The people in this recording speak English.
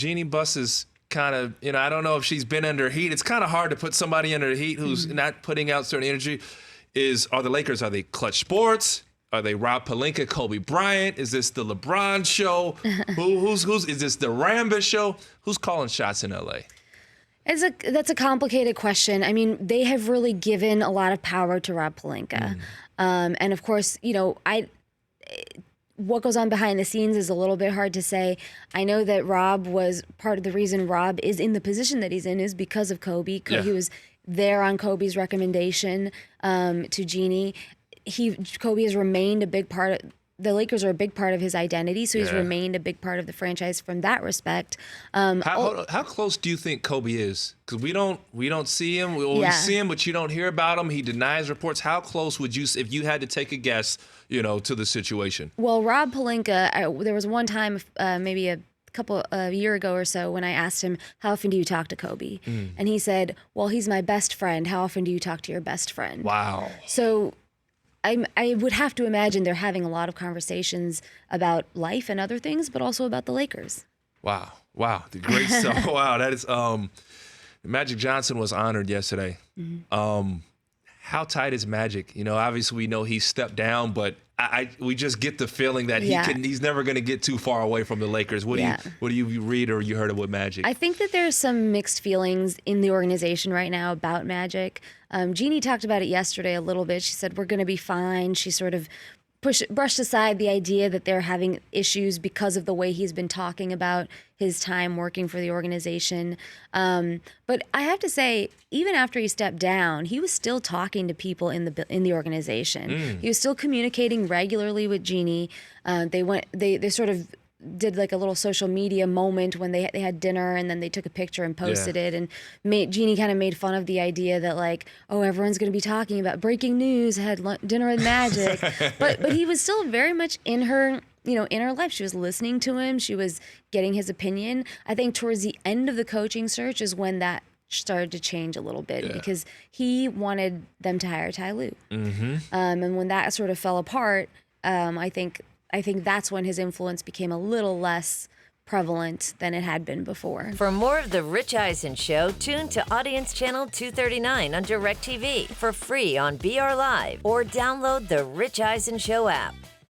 Jeannie Buss is kind of, I don't know if she's been under heat. It's kind of hard to put somebody under heat who's not putting out certain energy. Are the Lakers Clutch Sports? Are they Rob Pelinka, Kobe Bryant? Is this the LeBron show? Who's is this the Rambis show? Who's calling shots in LA? That's a complicated question. I mean, they have really given a lot of power to Rob Pelinka. And of course, what goes on behind the scenes is a little bit hard to say. I know that Rob was part of the reason Rob is in the position that he's in is because of Kobe. He was there on Kobe's recommendation to Jeannie. Kobe has remained a big part of the Lakers are a big part of his identity, so he's remained a big part of the franchise from that respect. How close do you think Kobe is? Because we don't see him. We see him, but you don't hear about him. He denies reports. How close would you, if you had to take a guess, to the situation? Well, Rob Pelinka, there was one time, maybe a year ago or so, when I asked him, how often do you talk to Kobe? And he said, well, he's my best friend. How often do you talk to your best friend? Wow. So I would have to imagine they're having a lot of conversations about life and other things, but also about the Lakers. Wow. The great stuff. Wow. That is, Magic Johnson was honored yesterday. How tight is Magic? Obviously we know he stepped down, but we just get the feeling that he's never going to get too far away from the Lakers. What do you read or you heard of with Magic? I think that there's some mixed feelings in the organization right now about Magic. Jeannie talked about it yesterday a little bit. She said, we're going to be fine. She sort of brushed aside the idea that they're having issues because of the way he's been talking about his time working for the organization. But I have to say, even after he stepped down, he was still talking to people in the organization. He was still communicating regularly with Jeannie. They sort of did like a little social media moment when they had dinner, and then they took a picture and posted it, and Jeannie kind of made fun of the idea that like, oh, everyone's going to be talking about breaking news, had dinner with Magic. but he was still very much in her life. She was listening to him. She was getting his opinion. I think towards the end of the coaching search is when that started to change a little bit, because he wanted them to hire Ty Lue. And when that sort of fell apart, I think that's when his influence became a little less prevalent than it had been before. For more of The Rich Eisen Show, tune to Audience Channel 239 on DirecTV for free on BR Live, or download The Rich Eisen Show app.